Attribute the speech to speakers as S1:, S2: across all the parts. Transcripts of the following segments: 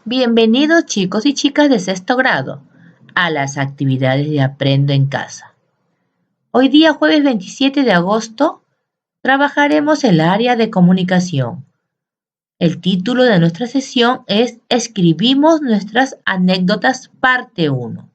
S1: Bienvenidos chicos y chicas de sexto grado a las actividades de Aprendo en Casa. Hoy día jueves 27 de agosto trabajaremos el área de comunicación. El título de nuestra sesión es Escribimos nuestras anécdotas parte 1.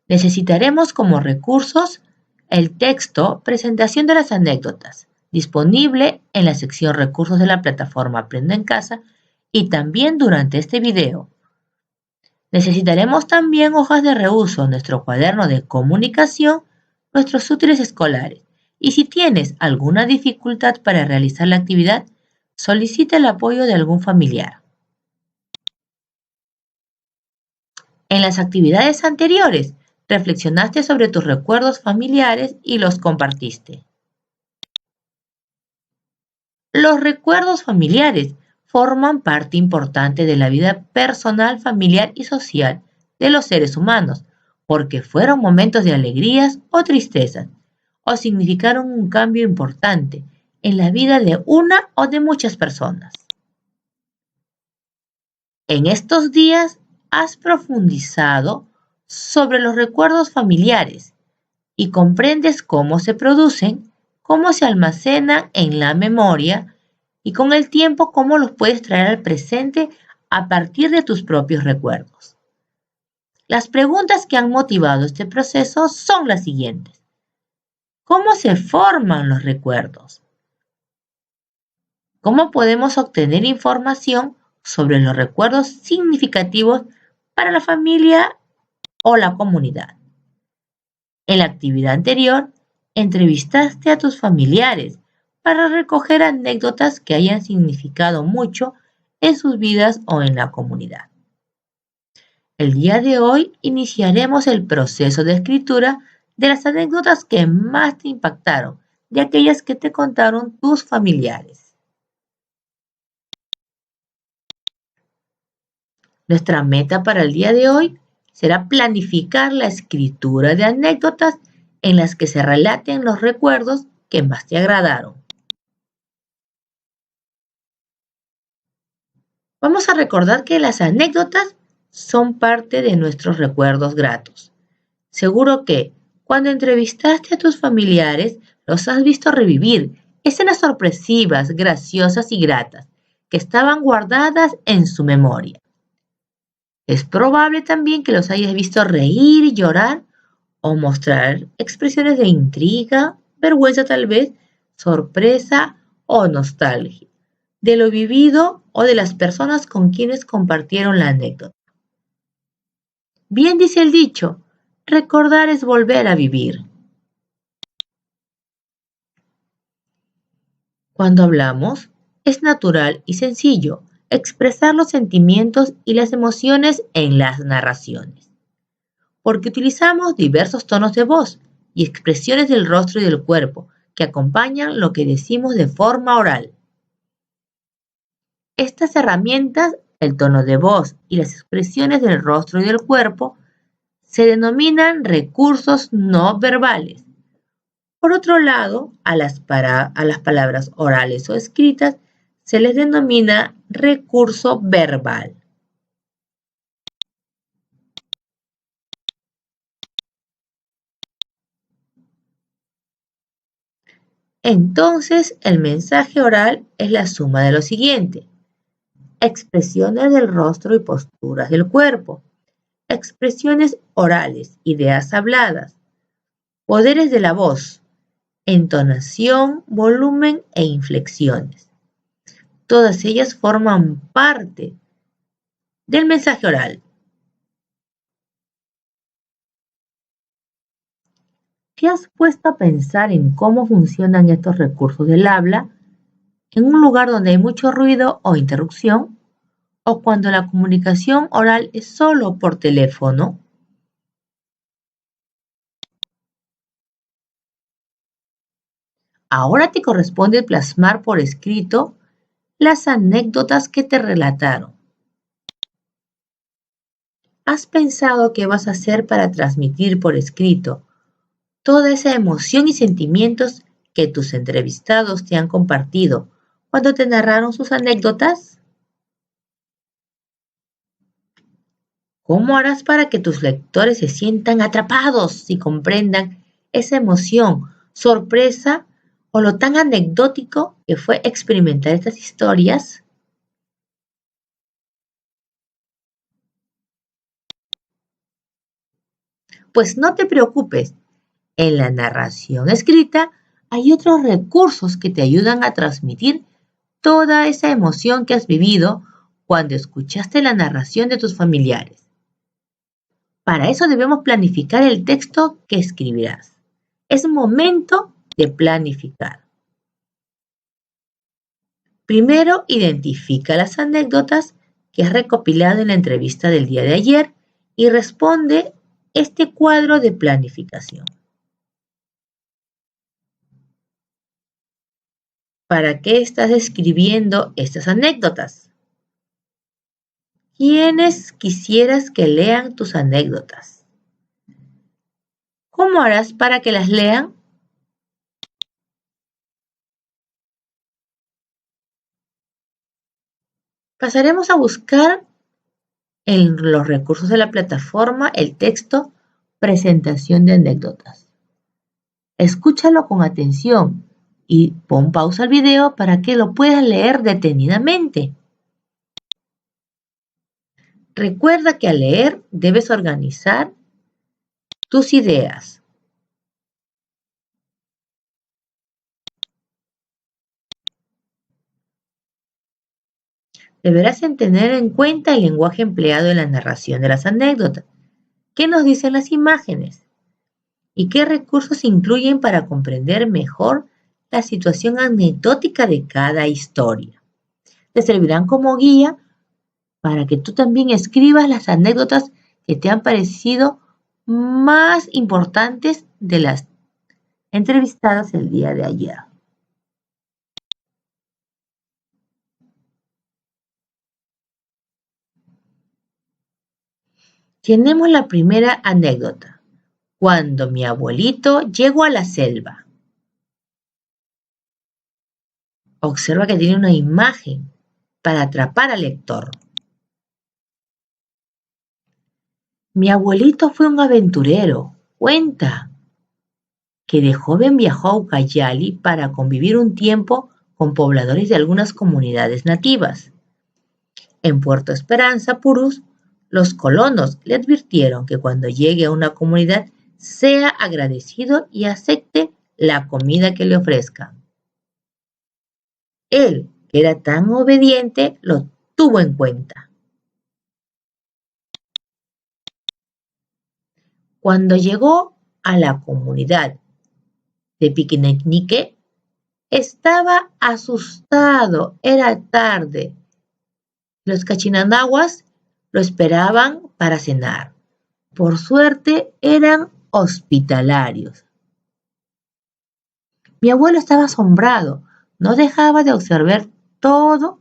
S1: Necesitaremos como recursos el texto Presentación de las anécdotas, disponible en la sección Recursos de la plataforma Aprendo en Casa y también durante este video. Necesitaremos también hojas de reuso, nuestro cuaderno de comunicación, nuestros útiles escolares. Y si tienes alguna dificultad para realizar la actividad, solicita el apoyo de algún familiar. En las actividades anteriores, reflexionaste sobre tus recuerdos familiares y los compartiste. Los recuerdos familiares forman parte importante de la vida personal, familiar y social de los seres humanos, porque fueron momentos de alegrías o tristezas, o significaron un cambio importante en la vida de una o de muchas personas. En estos días has profundizado sobre los recuerdos familiares y comprendes cómo se producen, cómo se almacenan en la memoria y con el tiempo cómo los puedes traer al presente a partir de tus propios recuerdos. Las preguntas que han motivado este proceso son las siguientes. ¿Cómo se forman los recuerdos? ¿Cómo podemos obtener información sobre los recuerdos significativos para la familia o la comunidad? En la actividad anterior, entrevistaste a tus familiares para recoger anécdotas que hayan significado mucho en sus vidas o en la comunidad. El día de hoy iniciaremos el proceso de escritura de las anécdotas que más te impactaron, de aquellas que te contaron tus familiares. Nuestra meta para el día de hoy será planificar la escritura de anécdotas en las que se relaten los recuerdos que más te agradaron. Vamos a recordar que las anécdotas son parte de nuestros recuerdos gratos. Seguro que cuando entrevistaste a tus familiares los has visto revivir escenas sorpresivas, graciosas y gratas que estaban guardadas en su memoria. Es probable también que los hayas visto reír y llorar o mostrar expresiones de intriga, vergüenza tal vez, sorpresa o nostalgia de lo vivido o de las personas con quienes compartieron la anécdota. Bien dice el dicho, recordar es volver a vivir. Cuando hablamos, es natural y sencillo expresar los sentimientos y las emociones en las narraciones, porque utilizamos diversos tonos de voz y expresiones del rostro y del cuerpo que acompañan lo que decimos de forma oral. Estas herramientas, el tono de voz y las expresiones del rostro y del cuerpo, se denominan recursos no verbales. Por otro lado, a las palabras orales o escritas se les denomina recurso verbal. Entonces, el mensaje oral es la suma de lo siguiente: expresiones del rostro y posturas del cuerpo, expresiones orales, ideas habladas, poderes de la voz, entonación, volumen e inflexiones. Todas ellas forman parte del mensaje oral. ¿Te has puesto a pensar en cómo funcionan estos recursos del habla en un lugar donde hay mucho ruido o interrupción? ¿O cuando la comunicación oral es solo por teléfono? Ahora te corresponde plasmar por escrito las anécdotas que te relataron. ¿Has pensado qué vas a hacer para transmitir por escrito toda esa emoción y sentimientos que tus entrevistados te han compartido cuando te narraron sus anécdotas? ¿Cómo harás para que tus lectores se sientan atrapados y comprendan esa emoción, sorpresa o lo tan anecdótico que fue experimentar estas historias? Pues no te preocupes, en la narración escrita hay otros recursos que te ayudan a transmitir toda esa emoción que has vivido cuando escuchaste la narración de tus familiares. Para eso debemos planificar el texto que escribirás. Es momento de planificar. Primero, identifica las anécdotas que has recopilado en la entrevista del día de ayer y responde este cuadro de planificación. ¿Para qué estás escribiendo estas anécdotas? ¿Quiénes quisieras que lean tus anécdotas? ¿Cómo harás para que las lean? Pasaremos a buscar en los recursos de la plataforma el texto presentación de anécdotas. Escúchalo con atención y pon pausa al video para que lo puedas leer detenidamente. Recuerda que al leer debes organizar tus ideas. Deberás tener en cuenta el lenguaje empleado en la narración de las anécdotas. ¿Qué nos dicen las imágenes? ¿Y qué recursos se incluyen para comprender mejor la situación anecdótica de cada historia? Te servirán como guía para que tú también escribas las anécdotas que te han parecido más importantes de las entrevistadas el día de ayer. Tenemos la primera anécdota. Cuando mi abuelito llegó a la selva. Observa que tiene una imagen para atrapar al lector. Mi abuelito fue un aventurero. Cuenta que de joven viajó a Ucayali para convivir un tiempo con pobladores de algunas comunidades nativas. En Puerto Esperanza, Purús, los colonos le advirtieron que cuando llegue a una comunidad sea agradecido y acepte la comida que le ofrezcan. Él, que era tan obediente, lo tuvo en cuenta. Cuando llegó a la comunidad de Piquinique, estaba asustado, era tarde. Los cachinanaguas lo esperaban para cenar. Por suerte eran hospitalarios. Mi abuelo estaba asombrado, no dejaba de observar todo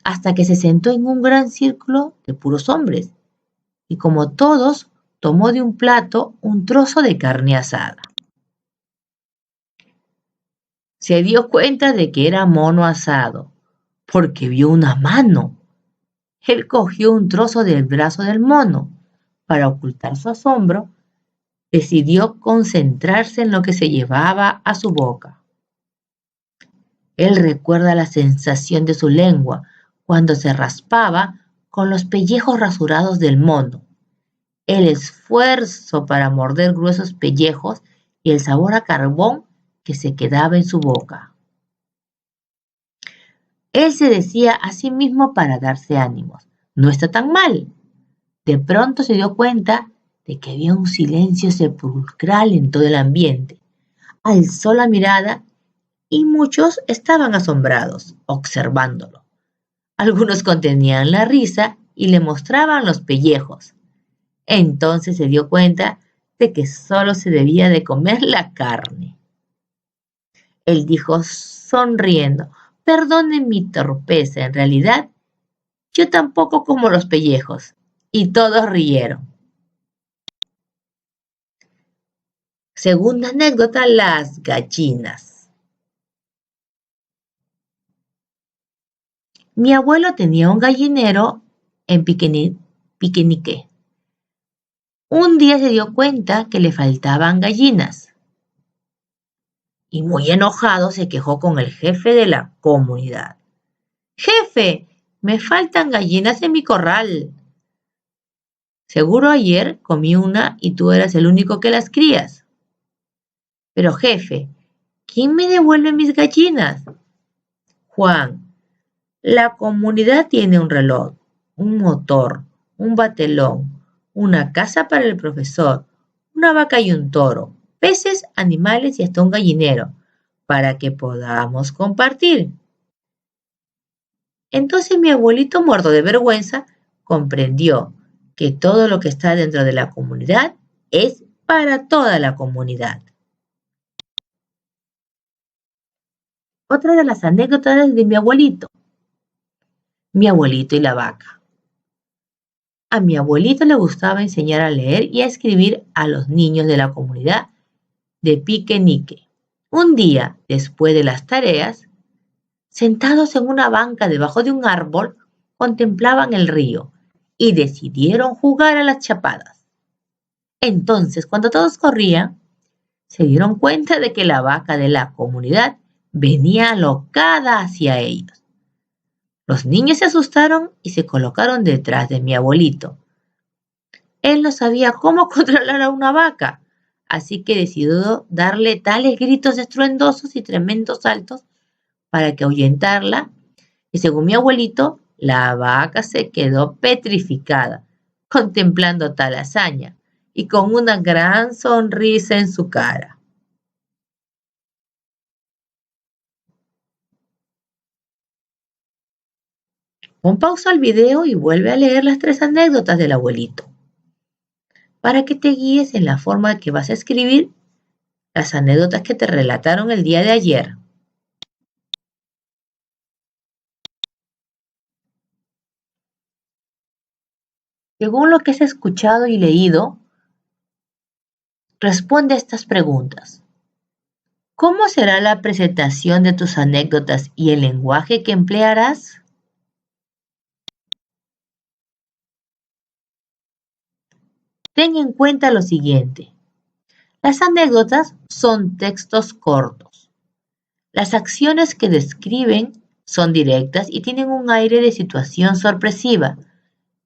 S1: hasta que se sentó en un gran círculo de puros hombres y como todos tomó de un plato un trozo de carne asada. Se dio cuenta de que era mono asado porque vio una mano. Él cogió un trozo del brazo del mono. Para ocultar su asombro, decidió concentrarse en lo que se llevaba a su boca. Él recuerda la sensación de su lengua cuando se raspaba con los pellejos rasurados del mono, el esfuerzo para morder gruesos pellejos y el sabor a carbón que se quedaba en su boca. Él se decía a sí mismo para darse ánimos, no está tan mal. De pronto se dio cuenta de que había un silencio sepulcral en todo el ambiente. Alzó la mirada y muchos estaban asombrados, observándolo. Algunos contenían la risa y le mostraban los pellejos. Entonces se dio cuenta de que solo se debía de comer la carne. Él dijo sonriendo, perdonen mi torpeza, en realidad yo tampoco como los pellejos. Y todos rieron. Segunda anécdota, las gallinas. Mi abuelo tenía un gallinero en Piquenique. Un día se dio cuenta que le faltaban gallinas y muy enojado se quejó con el jefe de la comunidad. Jefe, me faltan gallinas en mi corral. Seguro ayer comí una y tú eras el único que las crías. Pero jefe, ¿quién me devuelve mis gallinas? Juan, la comunidad tiene un reloj, un motor, un batelón, una casa para el profesor, una vaca y un toro, peces, animales y hasta un gallinero, para que podamos compartir. Entonces mi abuelito, muerto de vergüenza, comprendió que todo lo que está dentro de la comunidad es para toda la comunidad. Otra de las anécdotas de mi abuelito y la vaca. A mi abuelito le gustaba enseñar a leer y a escribir a los niños de la comunidad de Piquenique. Un día, después de las tareas, sentados en una banca debajo de un árbol, contemplaban el río y decidieron jugar a las chapadas. Entonces, cuando todos corrían, se dieron cuenta de que la vaca de la comunidad venía alocada hacia ellos. Los niños se asustaron y se colocaron detrás de mi abuelito. Él no sabía cómo controlar a una vaca, así que decidió darle tales gritos estruendosos y tremendos saltos para que ahuyentarla, y según mi abuelito, la vaca se quedó petrificada, contemplando tal hazaña y con una gran sonrisa en su cara. Pon pausa al video y vuelve a leer las 3 anécdotas del abuelito, para que te guíes en la forma que vas a escribir las anécdotas que te relataron el día de ayer. Según lo que has escuchado y leído, responde a estas preguntas. ¿Cómo será la presentación de tus anécdotas y el lenguaje que emplearás? Ten en cuenta lo siguiente. Las anécdotas son textos cortos. Las acciones que describen son directas y tienen un aire de situación sorpresiva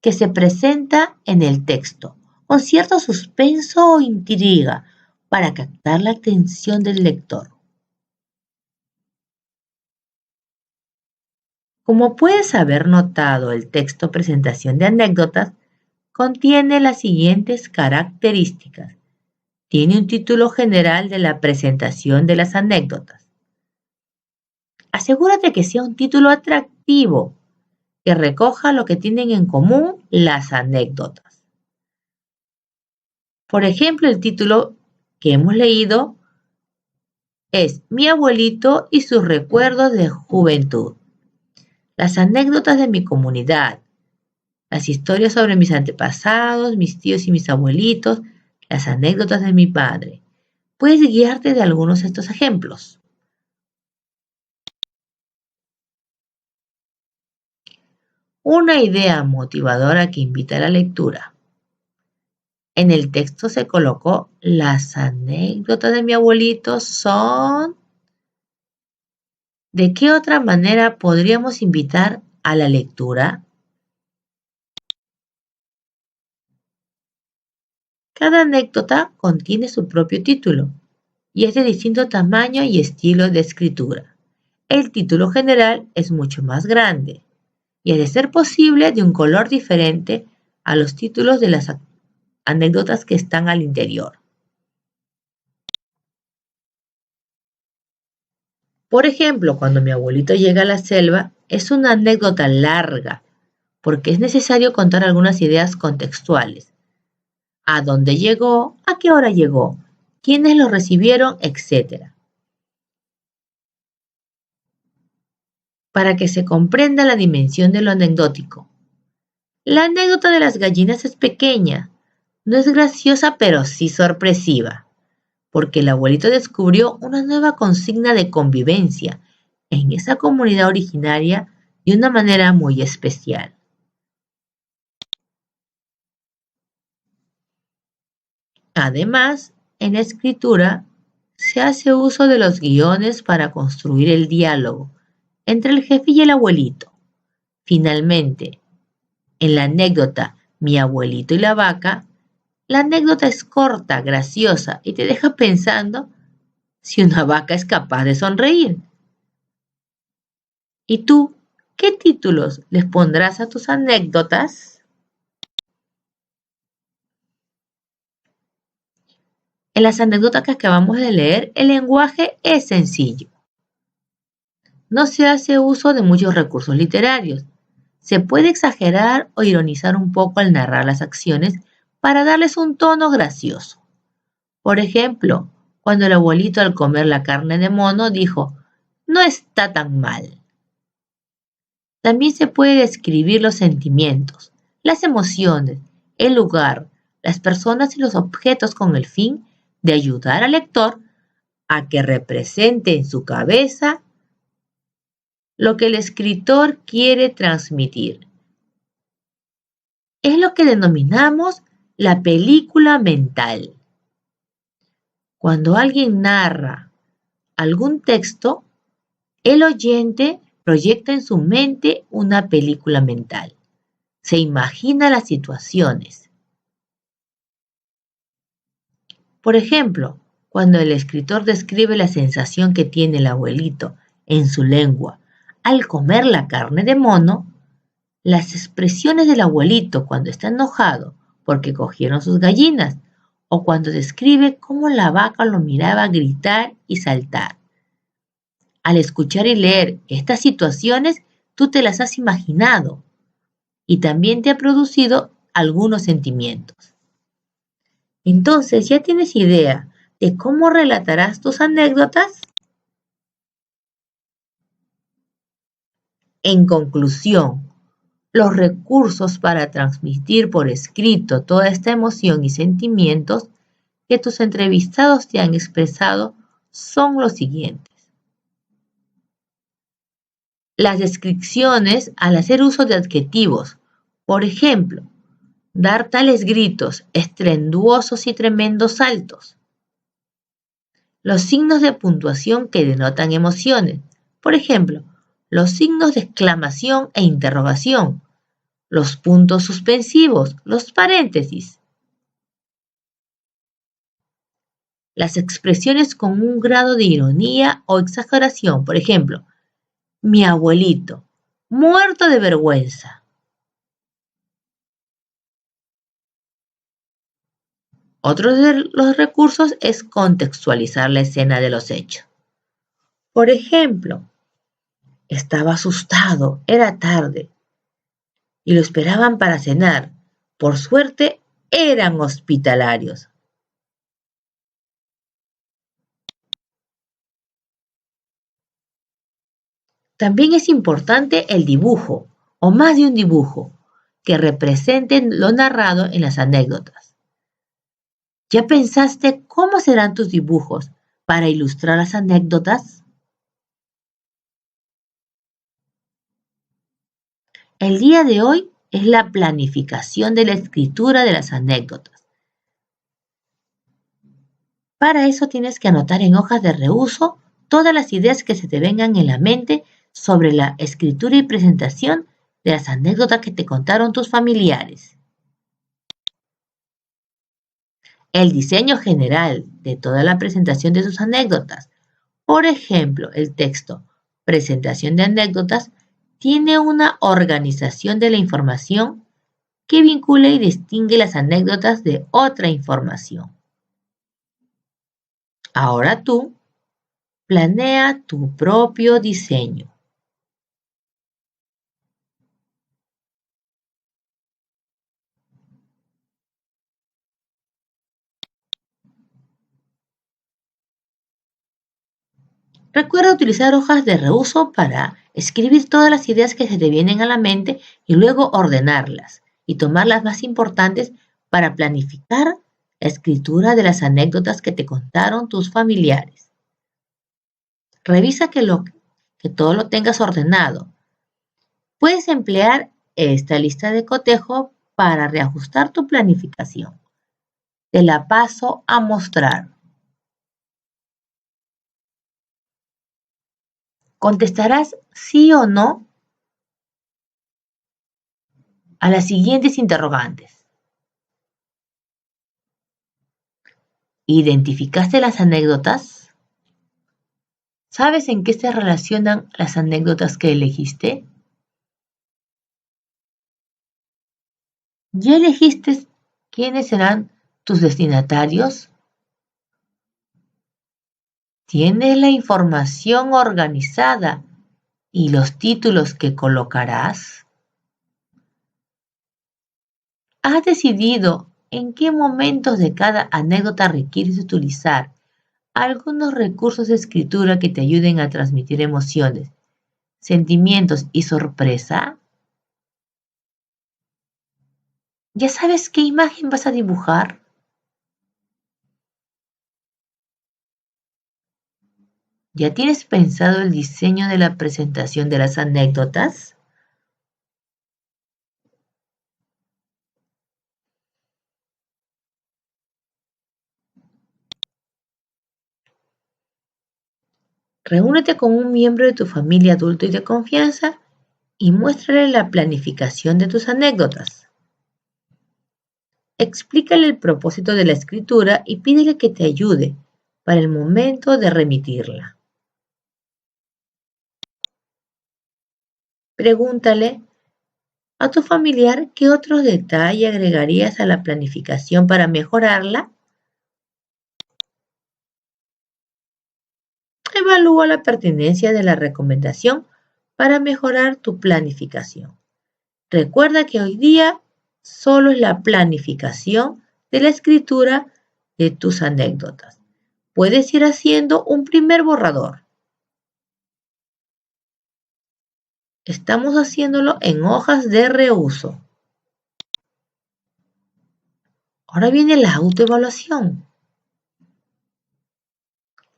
S1: que se presenta en el texto, con cierto suspenso o intriga para captar la atención del lector. Como puedes haber notado, el texto presentación de anécdotas contiene las siguientes características. Tiene un título general de la presentación de las anécdotas. Asegúrate que sea un título atractivo, que recoja lo que tienen en común las anécdotas. Por ejemplo, el título que hemos leído es Mi abuelito y sus recuerdos de juventud. Las anécdotas de mi comunidad. Las historias sobre mis antepasados, mis tíos y mis abuelitos. Las anécdotas de mi padre. Puedes guiarte de algunos de estos ejemplos. Una idea motivadora que invita a la lectura. En el texto se colocó las anécdotas de mi abuelito son... ¿De qué otra manera podríamos invitar a la lectura? Cada anécdota contiene su propio título y es de distinto tamaño y estilo de escritura. El título general es mucho más grande y es de ser posible de un color diferente a los títulos de las anécdotas que están al interior. Por ejemplo, cuando mi abuelito llega a la selva, es una anécdota larga porque es necesario contar algunas ideas contextuales. A dónde llegó, a qué hora llegó, quiénes lo recibieron, etc. Para que se comprenda la dimensión de lo anecdótico. La anécdota de las gallinas es pequeña, no es graciosa pero sí sorpresiva, porque el abuelito descubrió una nueva consigna de convivencia en esa comunidad originaria de una manera muy especial. Además, en la escritura se hace uso de los guiones para construir el diálogo entre el jefe y el abuelito. Finalmente, en la anécdota Mi abuelito y la vaca, la anécdota es corta, graciosa y te deja pensando si una vaca es capaz de sonreír. ¿Y tú, qué títulos les pondrás a tus anécdotas? En las anécdotas que acabamos de leer, el lenguaje es sencillo. No se hace uso de muchos recursos literarios. Se puede exagerar o ironizar un poco al narrar las acciones para darles un tono gracioso. Por ejemplo, cuando el abuelito al comer la carne de mono dijo, no está tan mal. También se puede describir los sentimientos, las emociones, el lugar, las personas y los objetos con el fin de ayudar al lector a que represente en su cabeza lo que el escritor quiere transmitir. Es lo que denominamos la película mental. Cuando alguien narra algún texto, el oyente proyecta en su mente una película mental. Se imagina las situaciones. Por ejemplo, cuando el escritor describe la sensación que tiene el abuelito en su lengua al comer la carne de mono, las expresiones del abuelito cuando está enojado porque cogieron sus gallinas o cuando describe cómo la vaca lo miraba gritar y saltar. Al escuchar y leer estas situaciones, tú te las has imaginado y también te ha producido algunos sentimientos. Entonces, ¿ya tienes idea de cómo relatarás tus anécdotas? En conclusión, los recursos para transmitir por escrito toda esta emoción y sentimientos que tus entrevistados te han expresado son los siguientes. Las descripciones al hacer uso de adjetivos, por ejemplo, dar tales gritos estruendosos y tremendos saltos. Los signos de puntuación que denotan emociones, por ejemplo, los signos de exclamación e interrogación, los puntos suspensivos, los paréntesis. Las expresiones con un grado de ironía o exageración, por ejemplo, mi abuelito, muerto de vergüenza. Otro de los recursos es contextualizar la escena de los hechos. Por ejemplo, estaba asustado, era tarde y lo esperaban para cenar. Por suerte, eran hospitalarios. También es importante el dibujo, o más de un dibujo, que representen lo narrado en las anécdotas. ¿Ya pensaste cómo serán tus dibujos para ilustrar las anécdotas? El día de hoy es la planificación de la escritura de las anécdotas. Para eso tienes que anotar en hojas de reuso todas las ideas que se te vengan en la mente sobre la escritura y presentación de las anécdotas que te contaron tus familiares. El diseño general de toda la presentación de tus anécdotas, por ejemplo, el texto presentación de anécdotas, tiene una organización de la información que vincula y distingue las anécdotas de otra información. Ahora tú, planea tu propio diseño. Recuerda utilizar hojas de reuso para escribir todas las ideas que se te vienen a la mente y luego ordenarlas y tomar las más importantes para planificar la escritura de las anécdotas que te contaron tus familiares. Revisa que todo lo tengas ordenado Puedes emplear esta lista de cotejo para reajustar tu planificación. Te la paso a mostrar. Contestarás sí o no a las siguientes interrogantes. ¿Identificaste las anécdotas? ¿Sabes en qué se relacionan las anécdotas que elegiste? ¿Ya elegiste quiénes serán tus destinatarios? ¿Tienes la información organizada y los títulos que colocarás? ¿Has decidido en qué momentos de cada anécdota requieres utilizar algunos recursos de escritura que te ayuden a transmitir emociones, sentimientos y sorpresa? ¿Ya sabes qué imagen vas a dibujar? ¿Ya tienes pensado el diseño de la presentación de las anécdotas? Reúnete con un miembro de tu familia adulto y de confianza y muéstrale la planificación de tus anécdotas. Explícale el propósito de la escritura y pídele que te ayude para el momento de remitirla. Pregúntale a tu familiar qué otro detalle agregarías a la planificación para mejorarla. Evalúa la pertinencia de la recomendación para mejorar tu planificación. Recuerda que hoy día solo es la planificación de la escritura de tus anécdotas. Puedes ir haciendo un primer borrador. Estamos haciéndolo en hojas de reuso. Ahora viene la autoevaluación.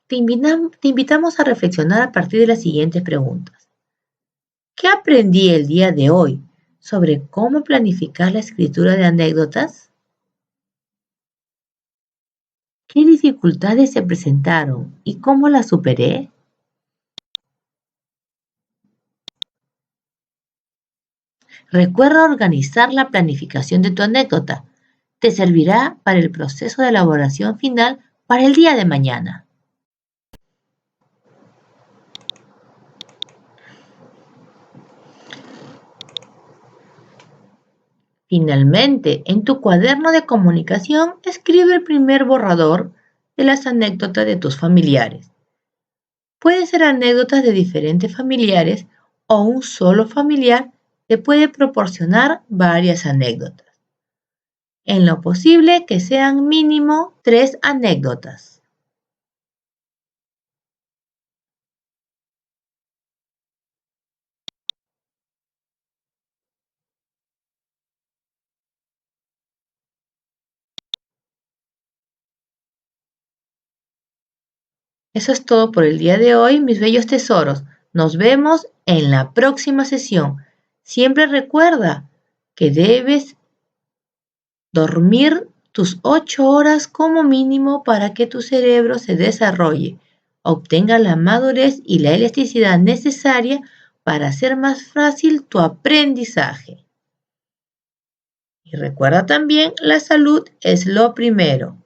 S1: Te invitamos a reflexionar a partir de las siguientes preguntas. ¿Qué aprendí el día de hoy sobre cómo planificar la escritura de anécdotas? ¿Qué dificultades se presentaron y cómo las superé? Recuerda organizar la planificación de tu anécdota. Te servirá para el proceso de elaboración final para el día de mañana. Finalmente, en tu cuaderno de comunicación, escribe el primer borrador de las anécdotas de tus familiares. Pueden ser anécdotas de diferentes familiares o un solo familiar te puede proporcionar varias anécdotas. En lo posible que sean mínimo 3 anécdotas. Eso es todo por el día de hoy, mis bellos tesoros. Nos vemos en la próxima sesión. Siempre recuerda que debes dormir tus 8 horas como mínimo para que tu cerebro se desarrolle, obtenga la madurez y la elasticidad necesaria para hacer más fácil tu aprendizaje. Y recuerda también, la salud es lo primero.